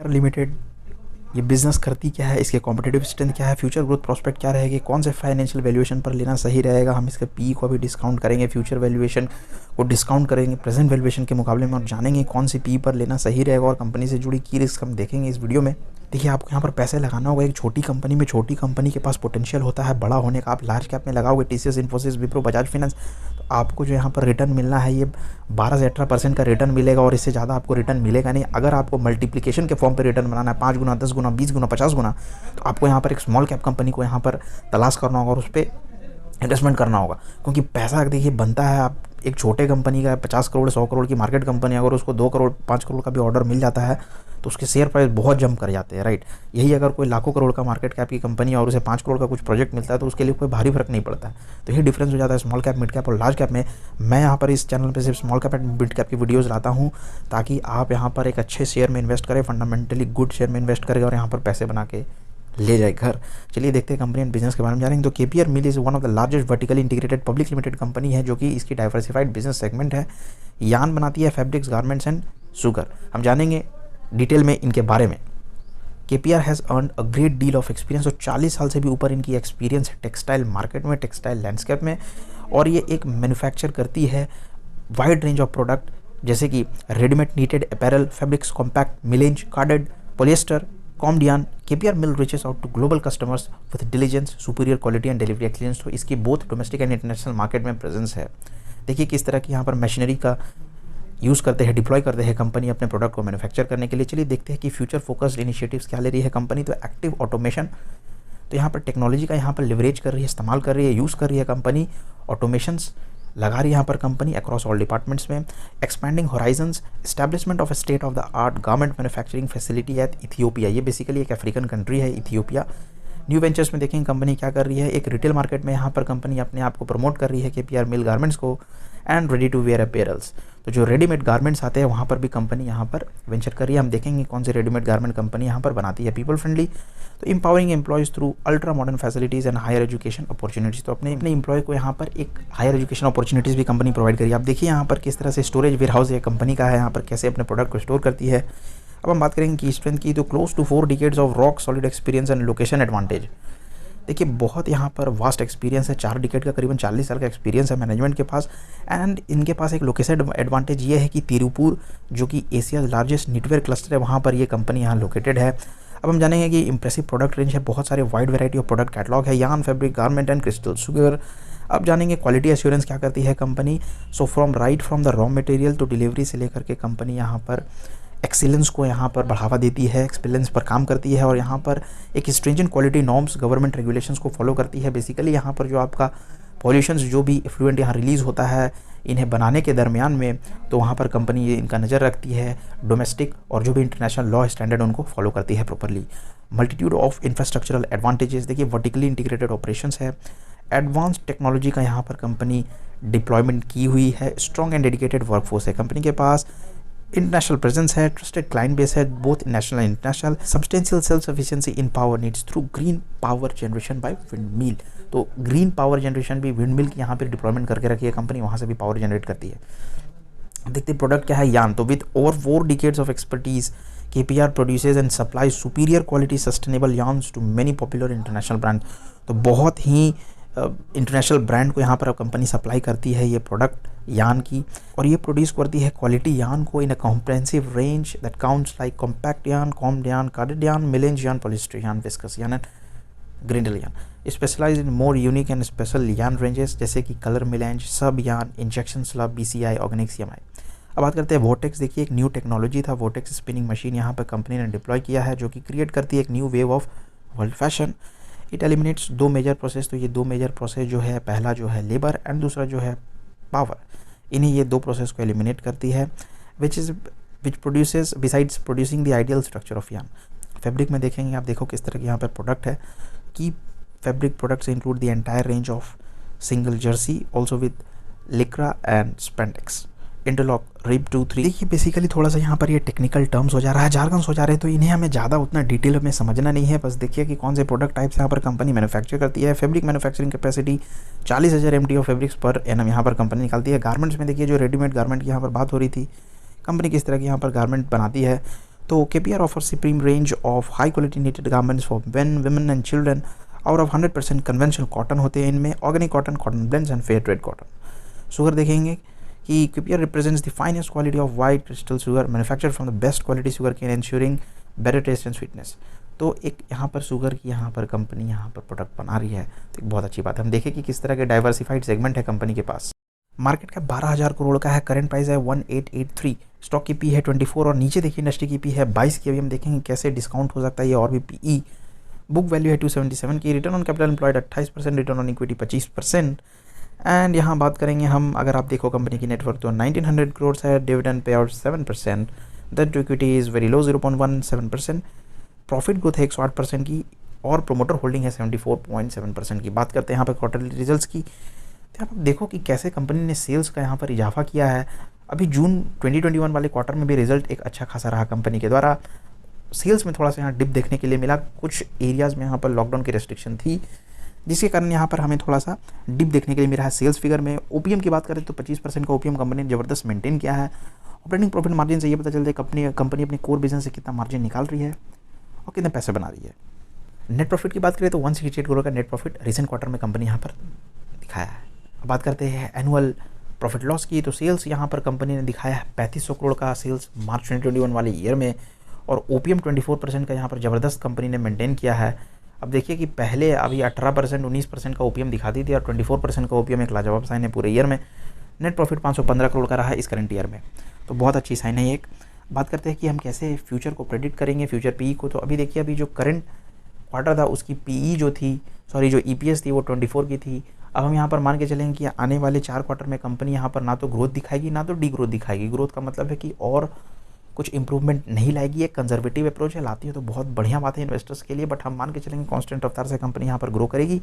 Limited ये business करती क्या है, इसके कॉम्पिटिटिव स्ट्रेंथ क्या है, फ्यूचर ग्रोथ प्रोस्पेक्ट क्या रहेगी, कौन से फाइनेंशियल वैल्यूएशन पर लेना सही रहेगा, हम इसके पी को भी डिस्काउंट करेंगे, फ्यूचर वैल्यूएशन को डिस्काउंट करेंगे प्रेजेंट वैल्यूएशन के मुकाबले में और जानेंगे कौन सी पी पर लेना सही रहेगा और कंपनी से जुड़ी की रिस्क हम देखेंगे इस वीडियो में। देखिए आपको यहाँ पर पैसे लगाना होगा। एक छोटी कंपनी में, छोटी कंपनी के पास पोटेंशियल होता है बड़ा होने का। आप लार्ज कैप में लगाओगे टीसीएस, इन्फोसिस, विप्रो, बजाज फाइनेंस, तो आपको जो यहाँ पर रिटर्न मिलना है ये 12 से 18% का रिटर्न मिलेगा और इससे ज़्यादा आपको रिटर्न मिलेगा नहीं। अगर आपको मल्टीप्लिकेशन के फॉर्म पर रिटर्न बनाना है 5 गुना, 10 गुना, 20 गुना, 50 गुना, तो आपको यहाँ पर एक स्मॉल कैप कंपनी को यहाँ पर तलाश करना होगा और उस पर इन्वेस्टमेंट करना होगा। क्योंकि पैसा देखिए बनता है, आप एक छोटे कंपनी का 50 करोड़ 100 करोड़ की मार्केट कंपनी, अगर उसको 2 करोड़ 5 करोड़ का भी ऑर्डर मिल जाता है तो उसके शेयर प्राइस बहुत जंप कर जाते हैं, राइट। यही अगर कोई लाखों करोड़ का मार्केट कैप की कंपनी है और उसे 5 करोड़ का कुछ प्रोजेक्ट मिलता है तो उसके लिए कोई भारी फर्क नहीं पड़ता है। तो यही डिफरेंस हो जाता है स्मॉल कैप, मिड कैप और लार्ज कैप में। मैं यहाँ पर इस चैनल पर सिर्फ small cap and mid cap की वीडियोज़ लाता हूँ ताकि आप यहाँ पर एक अच्छे शेयर में इन्वेस्ट करें, फंडामेंटली गुड शेयर में इन्वेस्ट करें और यहाँ पर पैसे बना के ले जाए घर। चलिए देखते हैं कंपनी एंड बिजनेस के बारे में जानेंगे। तो KPR mill is one of the largest vertically integrated public limited company है जो कि इसकी डाइवर्सिफाइड बिजनेस सेगमेंट है। यान बनाती है, फैब्रिक्स, गारमेंट्स एंड शुगर। हम जानेंगे डिटेल में इनके बारे में। KPR has earn a great deal of experience, और 40 साल से भी ऊपर इनकी एक्सपीरियंस है टेक्सटाइल मार्केट में, टेक्सटाइल लैंडस्केप में। और ये एक मैन्युफैक्चर करती है वाइड रेंज ऑफ प्रोडक्ट जैसे कि readymade knitted apparel, fabrics, compact, melange, carded, polyester, combed yarn. KPR mill reaches out to global customers with diligence, superior quality and delivery experience. तो इसकी both domestic and international market में presence है। देखिए किस तरह की यहाँ पर मशीनरी का यूज़ करते हैं, डिप्लॉय करते हैं कंपनी अपने प्रोडक्ट को मैन्युफैक्चर करने के लिए। चलिए देखते हैं कि फ्यूचर फोकस्ड इनिशिएटिव्स क्या ले रही है कंपनी। तो एक्टिव ऑटोमेशन, तो यहाँ पर टेक्नोलॉजी का यहाँ पर लिवरेज कर रही है, इस्तेमाल कर रही है, यूज़ कर रही है कंपनी। ऑटोमेशंस लगा रही है यहाँ पर कंपनी अक्रॉस ऑल डिपार्टमेंट्स में। Expanding Horizons, establishment of state of the art garment manufacturing facility eight Ethiopia. ये बेसिकली एक अफ्रीकन कंट्री है इथियोपिया। न्यू वेंचर्स में देखेंगे कंपनी क्या कर रही है। एक रिटेल मार्केट में यहाँ पर कंपनी अपने आप को प्रमोट कर रही है केपीआर मिल गारमेंट्स को। And ready to wear apparels, तो जो रेडीमेड गारमेंट्स आते हैं वहाँ पर भी कंपनी यहाँ पर वेंचर कर रही है। हम देखेंगे कौन से रेडीमेड गारमेंट कंपनी यहाँ पर बनाती है। पीपल फ्रेंडली, तो empowering employees through ultra modern facilities and higher education opportunities. तो अपने एम्प्लॉय को यहाँ पर एक हायर एजुकेशन अपॉर्चुनिटीज़ भी कंपनी प्रोवाइड करी है। आप देखिए यहाँ पर किस तरह से स्टोरेज वेयर हाउस ये कंपनी का है, यहाँ पर कैसे अपने प्रोडक्ट को स्टोर करती है। अब हम बात करेंगे की स्ट्रेंथ की, तो close to 4 decades of rock solid experience and location advantage. देखिए बहुत यहाँ पर वास्ट एक्सपीरियंस है, 4 डिकेड का करीबन 40 साल का एक्सपीरियंस है मैनेजमेंट के पास। एंड इनके पास एक लोकेशन एडवांटेज ये है कि तिरुपुर जो कि एशिया लार्जेस्ट निटवेयर क्लस्टर है वहाँ पर ये कंपनी यहाँ लोकेटेड है। अब हम जानेंगे कि इंप्रेसिव प्रोडक्ट रेंज है, बहुत सारे wide variety of product catalogue है, यान, fabric, garment and crystal sugar. अब जानेंगे क्वालिटी एश्योरेंस क्या करती है company. So from the raw material तो डिलीवरी से लेकर के कंपनी यहाँ पर एक्सीलेंस को यहाँ पर बढ़ावा देती है, एक्सपीलेंस पर काम करती है और यहाँ पर एक stringent quality norms, government regulations को फॉलो करती है। बेसिकली यहाँ पर जो आपका पॉल्यूशंस जो भी इफ्लुएंट यहाँ रिलीज़ होता है इन्हें बनाने के दरमियान में, तो वहाँ पर कंपनी ये इनका नज़र रखती है। डोमेस्टिक और जो भी इंटरनेशनल लॉ स्टैंडर्ड उनको फॉलो करती है properly. Multitude of infrastructural advantages, देखिए वर्टिकली इंटीग्रेटेड ऑपरेशंस है, एडवांस टेक्नोलॉजी का यहाँ पर कंपनी डिप्लॉयमेंट की हुई है, स्ट्रॉन्ग एंड डेडिकेटेड वर्कफोर्स है कंपनी के पास, इंटरनेशनल प्रेजेंस है, ट्रस्टेड क्लाइंट बेस है both national and international, substantial self sufficiency in power needs through green power generation by wind mill. तो ग्रीन पावर जनरेशन भी wind mill की यहाँ पर deployment करके रखी है कंपनी, वहाँ से भी पावर जनरेट करती है। देखते प्रोडक्ट क्या है, यान। तो with over 4 decades of expertise KPR produces and supply superior quality sustainable yarns to many popular international brand. तो बहुत ही इंटरनेशनल ब्रांड को यहाँ पर कंपनी सप्लाई करती है ये प्रोडक्ट यान की, और ये प्रोड्यूस करती है क्वालिटी यान को in a comprehensive range that counts like compact yarn, combed yarn, carded yarn, melange यान, पॉलिएस्टर यान, विस्कस यान and grindle yarn. Specialize in more unique and special yarn ranges जैसे कि कलर मिलेंज, सब yarn, injection slub, BCI, organic CMI. अब बात करते हैं वोटेक्स। देखिए एक न्यू टेक्नोलॉजी था वोटेक्स स्पिनिंग मशीन, यहाँ पर कंपनी ने डिप्लॉय किया है जो कि क्रिएट करती है एक new wave of world fashion. It eliminates 2 major process. तो ये 2 मेजर प्रोसेस जो है, पहला जो है लेबर एंड दूसरा जो है पावर, इन्हें ये 2 प्रोसेस को एलिमिनेट करती है which produces besides producing the ideal structure of यान। फैब्रिक में देखेंगे आप, देखो किस तरह के यहाँ पर प्रोडक्ट है कि fabric products include the entire range of single jersey also with lycra and spandex, interlock, rib 2, 3। देखिए बेसिकली थोड़ा सा यहाँ पर ये टेक्निकल टर्म्स हो जा रहा है, जार्गन्स हो जा रहे हैं, तो इन्हें हमें ज़्यादा उतना डिटेल में समझना नहीं है। बस देखिए कि कौन से प्रोडक्ट टाइप्स यहाँ पर कंपनी मैन्युफैक्चर करती है। Fabric manufacturing capacity 40,000 MT of fabrics per annum यहाँ पर कंपनी निकालती है। गारमेंट्स में देखिए जो रेडीमेड गारमेंट की यहाँ पर बात हो रही थी, कंपनी किस तरह की यहाँ पर गारमेंट बनाती है। तो KPR offer supreme range of high quality knitted garments for men, women and children out of 100% conventional cotton होते हैं इनमें, organic cotton, cotton blends and fair trade cotton. Sugar देखेंगे कि KPR represents the finest quality of white crystal sugar manufactured from the best quality sugar cane ensuring better taste and sweetness. तो एक यहाँ पर sugar की यहाँ पर company यहाँ पर प्रोडक्ट बना रही है, तो एक बहुत अच्छी बात है। हम देखें कि किस तरह के डाइवर्सिफाइड सेगमेंट है कंपनी के पास। मार्केट कैप 12,000 करोड़ का है, करंट प्राइस है 1883, स्टॉक की पी है 24 और नीचे देखिए इंडस्ट्री की पी है 22 की। अभी हम देखेंगे कैसे डिस्काउंट हो सकता है ये और भी। PE बुक वैल्यू है 277 की, return on capital employed 28%, return on equity 25%। And यहाँ बात करेंगे हम, अगर आप देखो कंपनी की नेटवर्क तो 1900 करोड़ है, dividend payout 7%, debt to equity is very low 0.17%, profit growth है 108% की और प्रोमोटर होल्डिंग है 74.7% की। बात करते हैं यहाँ पर क्वार्टरली रिजल्ट्स की, तो आप देखो कि कैसे कंपनी ने सेल्स का यहाँ पर इजाफा किया है। अभी जून 2021 वाले क्वार्टर में भी रिजल्ट एक अच्छा खासा रहा कंपनी के द्वारा। सेल्स में थोड़ा सा यहाँ डिप देखने के लिए मिला, कुछ एरियाज़ में यहाँ पर लॉकडाउन की रेस्ट्रिक्शन थी जिसके कारण यहाँ पर हमें थोड़ा सा डिप देखने के लिए मिला है सेल्स फिगर में। ओपीएम की बात करें तो 25% का ओपीएम कंपनी ने ज़बरदस्त मेंटेन किया है। ऑपरेटिंग प्रॉफिट मार्जिन से ये पता चलता है कंपनी अपने कोर बिजनेस से कितना मार्जिन निकाल रही है और कितने पैसे बना रही है। नेट प्रॉफिट की बात करें तो 168 करोड़ का नेट प्रॉफिट रिसेंट क्वार्टर में कंपनी यहाँ पर दिखाया है। अब बात करते हैं एनुअल प्रॉफिट लॉस की, तो सेल्स यहाँ पर कंपनी ने दिखाया है 3500 करोड़ का सेल्स मार्च 2021 वाले ईयर में और ओपीएम 24% का यहाँ पर ज़बरदस्त कंपनी ने मेंटेन किया है। अब देखिए कि पहले अभी 18% 19% का ओपीएम दिखाती थी और 24% का ओपीएम एक लाजवाब साइन है पूरे ईयर में। नेट प्रॉफिट 515 करोड़ का रहा है इस करंट ईयर में, तो बहुत अच्छी साइन है एक। बात करते हैं कि हम कैसे फ्यूचर को प्रेडिक्ट करेंगे, फ्यूचर पीई को। तो अभी देखिए अभी जो करंट क्वार्टर था उसकी पीई जो ईपीएस थी वो 24 की थी। अब हम यहाँ पर मान के चलेंगे कि आने वाले 4 क्वार्टर में कंपनी यहाँ पर ना तो ग्रोथ दिखाएगी ना तो डी ग्रोथ दिखाएगी। ग्रोथ का मतलब है कि और कुछ इंप्रूवमेंट नहीं लाएगी, एक कंजर्वेटिव अप्रोच है, लाती है तो बहुत बढ़िया बात है इन्वेस्टर्स के लिए। बट हम मान के चलेंगे कांस्टेंट रफ्तार से कंपनी यहाँ पर ग्रो करेगी,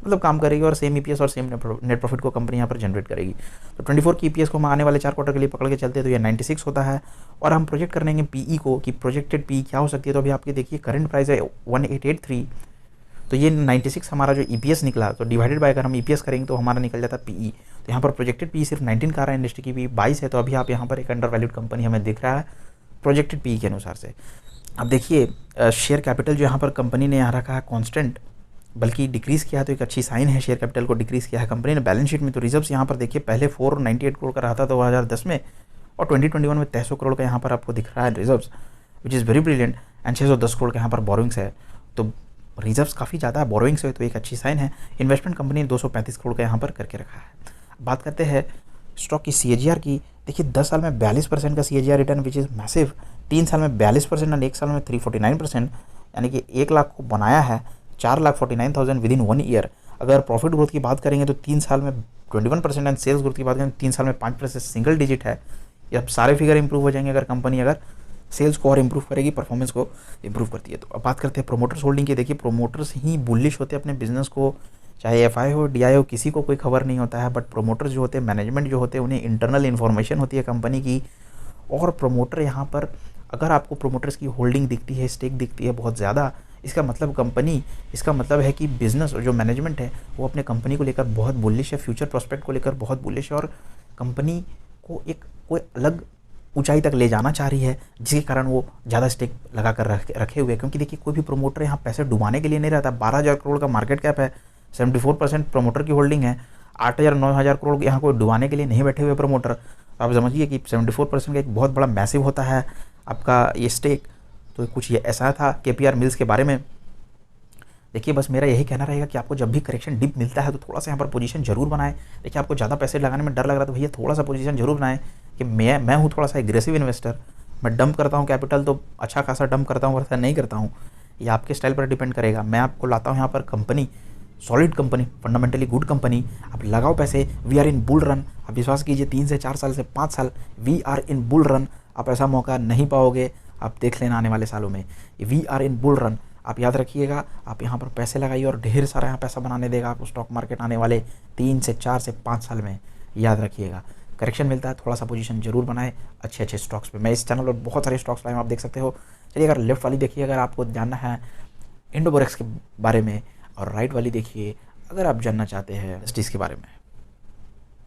मतलब काम करेगी और सेम ईपीएस और सेम नेट प्रॉफिट को कंपनी यहाँ पर जनरेट करेगी। तो 24 की ईपीएस को हम आने वाले 4 क्वार्टर के लिए पकड़ के चलते हैं तो ये 96 होता है। और हम प्रोजेक्ट करेंगे पीई को कि प्रोजेक्टेड पीई क्या हो सकती है। तो अभी आपके देखिए करंट प्राइस है 1883, तो ये 96 हमारा जो ईपीएस निकला, तो डिवाइडेड बाय अगर हम ईपीएस करेंगे तो हमारा निकल जाता है पीई। तो यहाँ पर प्रोजेक्टेड पीई सिर्फ 19 का आ रहा है, इंडस्ट्री की पीई 22 है। तो अभी आप यहाँ पर एक अंडर वैल्यूड कंपनी हमें दिख रहा है प्रोजेक्टेड पीई के अनुसार से। अब देखिए शेयर कैपिटल जो यहाँ पर कंपनी ने यहाँ रखा है कांस्टेंट, बल्कि डिक्रीज़ किया है, तो एक अच्छी साइन है। शेयर कैपिटल को डिक्रीज़ किया है कंपनी ने। बैलेंस शीट में तो रिजर्व्स यहाँ पर देखिए पहले 498 करोड़ का रहा था 2010 में और 2021 में 300 करोड़ का यहाँ पर आपको दिख रहा है reserves, which is very brilliant. And 610 crore का यहाँ पर बोरोइंग्स है, तो रिजर्व्स काफ़ी ज़्यादा है, बोरोइंग्स है, तो एक अच्छी साइन है। इन्वेस्टमेंट कंपनी ने 235 करोड़ का यहाँ पर करके रखा है। बात करते हैं स्टॉक की CAGR की। देखिए 10 साल में 42% का CAGR return which is massive. 3 साल में 42% और 1 साल में 349%, यानी कि 1 लाख को बनाया है 4,49,000 विद इन 1 ईयर। अगर प्रॉफिट ग्रोथ की बात करेंगे तो 3 साल में 21% एंड सेल्स ग्रोथ की बात करें 3 साल में 5% सिंगल डिजिट है। ये अब सारे फिगर इंप्रूव हो जाएंगे अगर कंपनी अगर सेल्स को और इंप्रूव करेगी, परफॉर्मेंस को इंप्रूव करती है। तो अब बात करते हैं प्रोमोटर्स होल्डिंग की। देखिए प्रोमोटर्स ही बुलिश होते हैं अपने बिजनेस को, चाहे FI हो DI हो, किसी को कोई खबर नहीं होता है। बट प्रोमोटर्स जो होते हैं, मैनेजमेंट जो होते हैं, उन्हें इंटरनल इन्फॉर्मेशन होती है कंपनी की। और प्रोमोटर यहाँ पर अगर आपको प्रोमोटर्स की होल्डिंग दिखती है, स्टेक दिखती है बहुत ज़्यादा, इसका मतलब कंपनी, इसका मतलब है कि बिजनेस और जो मैनेजमेंट है वो अपने कंपनी को लेकर बहुत बुलिश है, फ्यूचर प्रोस्पेक्ट को लेकर बहुत बुलिश है और कंपनी को एक कोई अलग ऊंचाई तक ले जाना चाह रही है, जिसके कारण वो ज़्यादा स्टेक लगा कर रखे हुए हैं। क्योंकि देखिए कोई भी प्रोमोटर यहाँ पैसे डुबाने के लिए नहीं रहता। 12,000 करोड़ का मार्केट कैप है, 74% प्रोमोटर की होल्डिंग है, 8,000 9,000 करोड़ यहाँ कोई डुबाने के लिए नहीं बैठे हुए प्रोमोटर। आप समझिए कि 74% का एक बहुत बड़ा मैसिव होता है आपका ये स्टेक। तो कुछ ये ऐसा था KPR मिल्स के बारे में। देखिए बस मेरा यही कहना रहेगा कि आपको जब भी करेक्शन डिप मिलता है तो थोड़ा सा यहाँ पर पोजीशन जरूर बनाएं। देखिए आपको ज़्यादा पैसे लगाने में डर लग रहा है तो भैया थोड़ा सा पोजीशन जरूर बनाएं कि मैं हूँ थोड़ा सा एग्रेसिव इन्वेस्टर, मैं डंप करता हूँ कैपिटल तो अच्छा खासा डंप करता हूँ, वैसा नहीं करता हूँ, ये आपके स्टाइल पर डिपेंड करेगा। मैं आपको लाता हूँ यहाँ पर company, solid company, fundamentally good company, आप लगाओ पैसे। We are in bull run, आप विश्वास कीजिए 3 से 4 साल से 5 साल we are in bull run. आप ऐसा मौका नहीं पाओगे, आप देख लेना आने वाले सालों में। We are in bull run, आप याद रखिएगा। आप यहाँ पर पैसे लगाइए और ढेर सारा यहाँ पैसा बनाने देगा आपको स्टॉक मार्केट आने वाले 3 से 4 से 5 साल में, याद रखिएगा। करेक्शन मिलता है, थोड़ा सा पोजीशन जरूर बनाए अच्छे स्टॉक्स पे। मैं इस चैनल पर बहुत सारे स्टॉक्स लाए हूँ, आप देख सकते हो। चलिए अगर लेफ्ट वाली देखिए अगर आपको जानना है इंडोबोरेक्स के बारे में, और राइट वाली देखिए अगर आप जानना चाहते हैं इंडस्ट्रीज के बारे में।